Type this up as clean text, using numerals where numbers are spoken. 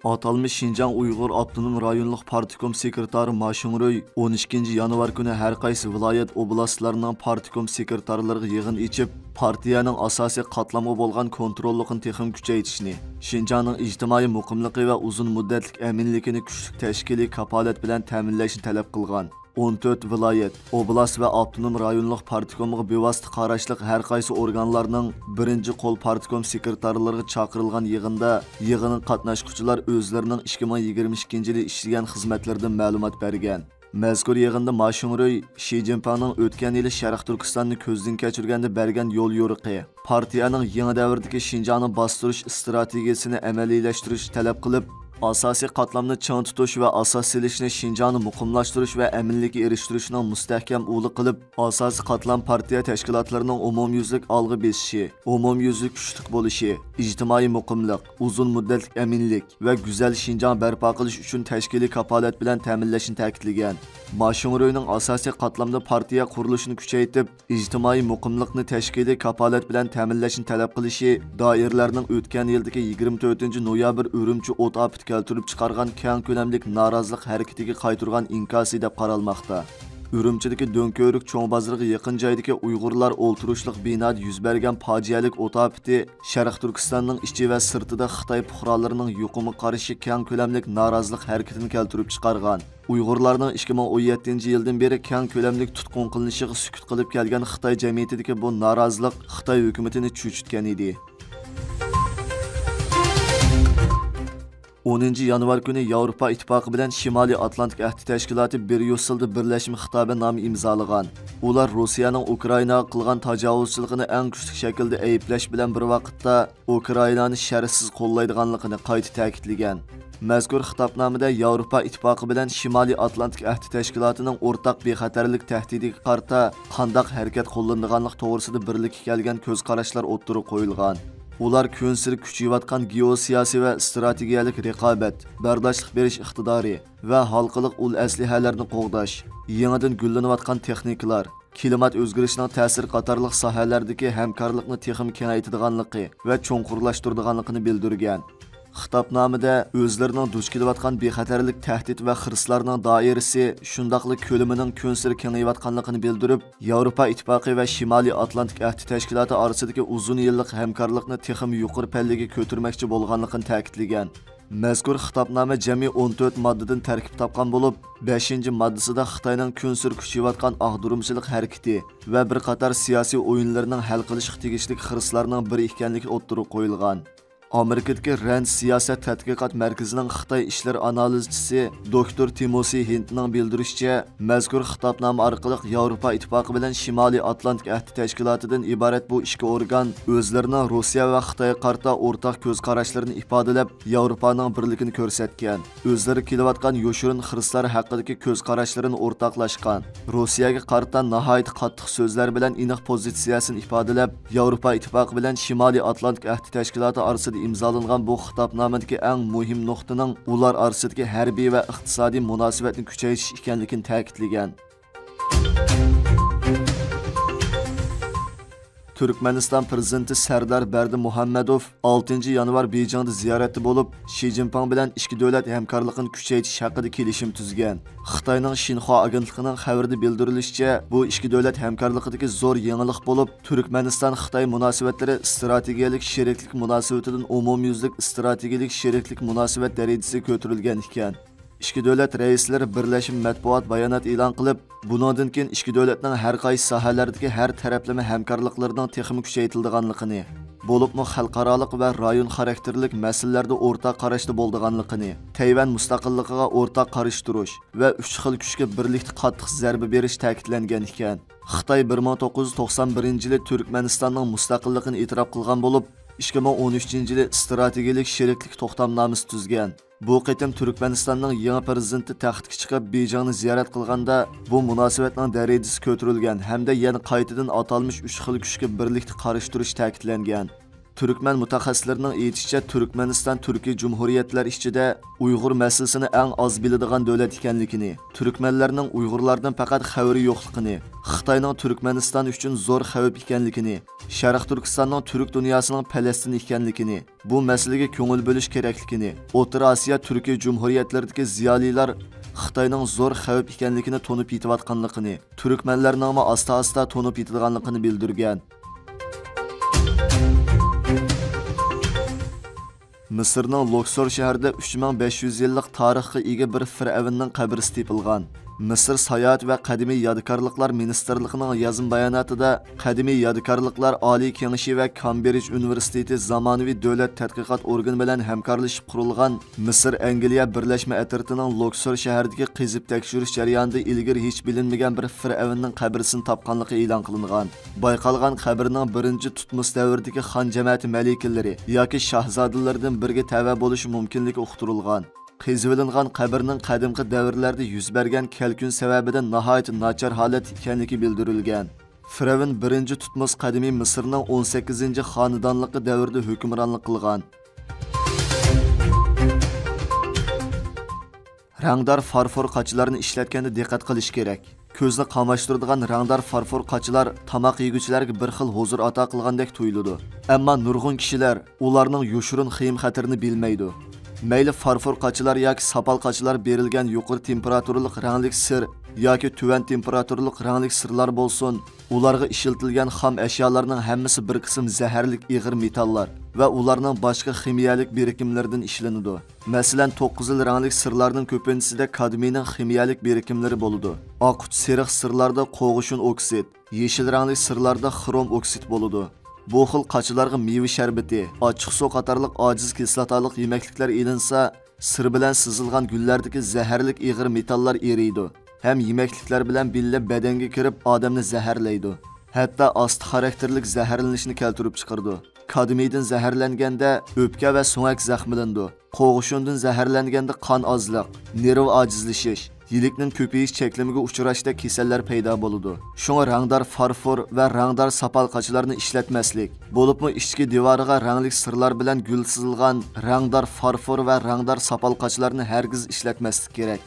Atalmış Şinjan Uyghur Abdunum Rayonluq Partikom sekretari Ma Shungroy 12 yanvar kuni har qaysi viloyat oblastlarning partikom sekretarlariga yig'in ichib, partiyaning asosiy qatlamga bo'lgan kontrolligini texim kuchaytirishni, Şinjanning ijtimoiy muqimligi va uzun muddatlik aminligini kuchli tashkiliy kapolat bilan ta'minlashni talab qilgan. 14 viloyat, oblast va avtonom rayonluq partikomiga bevosita qarashliq har qaysi organlarning birinchi qo'l partikom sekretarlariga chaqirilgan yig'inning qatnashuvchilar o'zlarining 2022 yili ishlagan xizmatlaridan ma'lumot bergan. Mazkur yig'inda Ma Shungroy Shi Jinpingning o'tgan yili Sharq Turkistonni ko'zdan kechirganda bergan yo'l yo'riqi, partiyaning yangi davrdagi Şinjanni bostirish strategiyasini amaliylashtirish talab qilib, asosiy qatlamni chang tutish va asos silishni Şinjanni muqimlashtirish va aminlikka erishtirishning mustahkam uli qilib, asosiy qatlam partiya tashkilotlarining umumyuzlik olg'a besishi, umumyuzlik kuchli bo'lishi, ijtimoiy muqimlik, uzun muddatlik aminlik va go'zal Şinjan barpo qilish uchun tashkiliy kapolat bilan ta'minlashni ta'kidlagan. Ma Shungroyning asosiy qatlamda partiya qurilishini kuchaytirib, ijtimoiy muqimlikni tashkiliy kapolat bilan ta'minlashni talab qilishi doiralarning o'tgan yildagi 24 noyabr Urumchi o't ofati keltirib chiqargan keng ko'lamlik norozilik harakatiga qaytirgan inkosi deb qaralmoqda. Urumchidagi Do'nko'rik cho'ng bozoriga yaqin joydagi Uyg'urlar o'ltirishliq binoda yuz bergan fojialik o't ofati Sharq Turkistonning ichi va sirtida Xitoy fuqarolarining yuqumi qarshi keng ko'lamlik norozilik harakatini keltirib chiqargan. Uyg'urlarning 2017-yildan beri keng ko'lamlik tutqun qilinishiga sukut qilib kelgan Xitoy jamiyatidagi bu norozilik Xitoy hukumatini cho'chitgan edi. 10 yanvar kuni Yevropa İttifaqı bilan Shimoliy Atlantik ahdi tashkiloti bir yo'silda birlashma xitobanomani imzolagan. Ular Rossiyaning Ukrainaga qilgan tajovuzchiligini eng kuchli shaklda ayiblash bilan bir vaqtda Ukrainani shartsiz qo'llaydiganligini qayta ta'kidlagan. Mazkur xitobnomada Yevropa İttifaqı bilan Shimoliy Atlantik ahdi tashkilotining o'rtaq bexatarlik tahdidiga qarta qandaq harakat qo'llanadiganligi to'g'risida birlikka kelgan ko'z qarashlar o'ttirib qo'yilgan. Ular ko'nsir kuchayotgan geosiyosiy va strategiyalik raqobat, bardoshlik berish iqtidori va xalqiliq ul aslihalarni qo'g'dash, yangidan gullanayotgan texnikalar, klimat o'zgarishining ta'sir qatorliq sohalardagi hamkorlikni texnik kengaytirganligi va cho'nqurlashtirganligini bildirgan. Xitobnomada o'zlarining duch kelayotgan bexatarlik tahdid va xirslarning doirasi shundaqli ko'lamining ko'nsir kengayotganligini bildirib, Yevropa Ittifoqi va Shimoliy Atlantik ahdi tashkiloti orasidagi uzun yillik hamkorlikni texim yuqori pallaga ko'tarmoqchi bo'lganligini ta'kidlagan. Mazkur xitobnoma jami 14 moddadan tarkib topgan bo'lib, 5-moddasida Xitoyning ko'nsir kuchayotgan ag'durumchilik harakati va bir qator siyosiy o'yinlarning hal qilishga tegishli xirslarning biri ekanligi o'ttirib qo'yilgan. Amerikadagi Rand siyosat tadqiqot markazining Xitoy ishlar analizchisi doktor Timosi Hintning bildirishicha, mazkur xitobnoma orqali Yevropa Ittifoqi bilan Shimoliy Atlantik ahdi tashkilotidan iborat bu ikki organ o'zlarining Rossiya va Xitoyga qarta o'rtaq ko'z qarashlarini ifodalab, Yevropaning birligini ko'rsatgan. O'zlari kelayotgan yoshirin xirslar haqidagi ko'z qarashlarini o'rtoqlashgan. Rossiyaga qarta nihoyat qattiq so'zlar bilan aniq pozitsiyasini ifodalab, Yevropa Ittifoqi bilan Shimoliy Atlantik ahdi tashkiloti orasida imzolangan bu xitobnomadagi eng muhim nuqtaning ular orasidagi harbiy va iqtisodiy munosabatni kuchaytirish ekanligini ta'kidlagan. Turkmeniston prezidenti Sardar Berdimuhamedov 6 yanvar Beyjingda ziyoratda bo'lib, Shi Jinping bilan ikki davlat hamkorligini kuchaytirish haqida kelishim tuzgan. Xitoyning Xinhua agentligining xabarida bildirilishicha, bu ikki davlat hamkorligidagi zo'r yangilik bo'lib, Turkmeniston-Xitoy munosabatlari strategiyalik sheriklik munosabatidan umumyuzlik strategiyalik sheriklik munosabat darajasiga ko'tarilgan ekan. İki davlat raislari birlashib matbuot bayonot e'lon qilib, bundan keyin ikki davlatning har qaysi sohalardagi har taraflama hamkorliklarining texnik kuchaytirilganligini, bo'libmi xalqaroliq va rayon xarakterlik masalalarda o'rtaq qarashda bo'lganligini, Tayvan mustaqilligiga o'rtaq qarash turish va uch xil kuchga birlikda qattiq zarba berish ta'kidlangan ekan. Xitoy 1991-yili Turkmanistonning mustaqilligini e'tirof qilgan bo'lib, 2013-yili strategiyalik sheriklik to'xtamnomasi tuzgan. Bu qitim Turkmenistonning yangi prezidenti taxtga chiqib Beyjingni ziyorat qilganda bu munosabatning darajasi ko'tarilgan hamda yana qaytadan atalmish uch xil kuchga birlikda qarash turish ta'kidlangan. Türkmen mutaxassislarining aytishicha, Turkmaniston Turkiy Cumhuriyetler ichida Uyg'ur masalasini eng az biladigan davlat ekanligini, Turkmenlarning Uyg'urlardan faqat xabari yo'qligini, Xitoyning Turkmaniston uchun zo'r xavf ekanligini, Sharq Turkistonning Turk dunyosining Falastin ekanligini, bu masalaga ko'ngil bo'lish kerakligini, O'rta Osiyo Turkiy Cumhuriyetlaridagi ziyolilar Xitoyning zo'r xavf ekanligini tonib yetayotganligini, Turkmenlarning asta-asta tonib yetadiganligini bildirgan. Misrning Luxor shahrida 3500 yillik tarixga ega bir fir'avnning qabri topilgan. Misr Sayohat va qadimiy yodgorliklar ministrligining yozma bayonotida qadimiy yodgorliklar Oliy kengashi va Cambridge universiteti zamonaviy davlat tadqiqot organi bilan hamkorlashib qurilgan Misr Angliya birlashma atritining Luxor shahridagi qizib tekshirish jarayonida ilgari hech bilinmagan bir fir'avnning qabrisini topganligi e'lon qilingan. Bayqalgan qabrning birinchi Tutmos davridagi xon jamoati malikallari yoki shahzodalaridan biriga tava bo'lishi mumkinligi uqtirilgan. Qizivilingan qabrning qadimgi davrlarda yuz bergan kelkun sababidan nihoyat nachar holat ekanligi bildirilgan. Firavn 1 Tutmos qadimiy Misrning 18-xonadonligi davrida hukmronlik qilgan. Rangdor farfor qachilarini ishlatganda diqqat qilish kerak. Ko'zni qamashtiradigan rangdor farfor qachilar tamoq yeguvchilarga bir xil huzur ato qilgandek tuyuladi. Ammo nurg'un kishilar ularning yoshirin xiyim xatarini bilmaydi. Mayli farfor qachilar yoki sapal qachilar berilgan yuqori temperaturalik ranglik sir yoki tuvan temperaturalik ranglik sirlar bo'lsin, ularga ishiltilgan xom ashyolarning hammasi bir qism zaharlik ig'ir metallar va ularning boshqa ximiyalik birikimlaridan ishlanadi. Masalan, 9 xil ranglik sirlarning ko'pinchisida kadmiyning ximiyalik birikimlari bo'ladi. Oq seriq sirlarda qo'g'ishun oksid, yeshil ranglik sirlarda xrom oksid bo'ladi. Bu xil qachilarga meva sharbati, ochiq suv qatorliq ojiz kislotalik yemekliklar ilinsa, sir bilan sizilgan gullardagi zaharlik ig'ir metallar eriydi. Hem yemekliklar bilan billa badanga kirib odamni zaharlaydi. Hatto asti xarakterlik zaharlanishni keltirib chiqardi. Kadmiydan zaharlanganda o'pka va so'ngak zaxmlandi. Qo'g'ishundan zaharlanganda qon ozliq, nerv ojizlashish, yilikning ko'payish cheklimiga uchrashda kasallar paydo bo'ladi. Shunga rangdor farfor va rangdor sapal qachilarni ishlatmaslik, bo'libmi ichki devoriga ranglik sirlar bilan gul sizilgan rangdor farfor va rangdor sapal qachilarni hargiz ishlatmaslik kerak.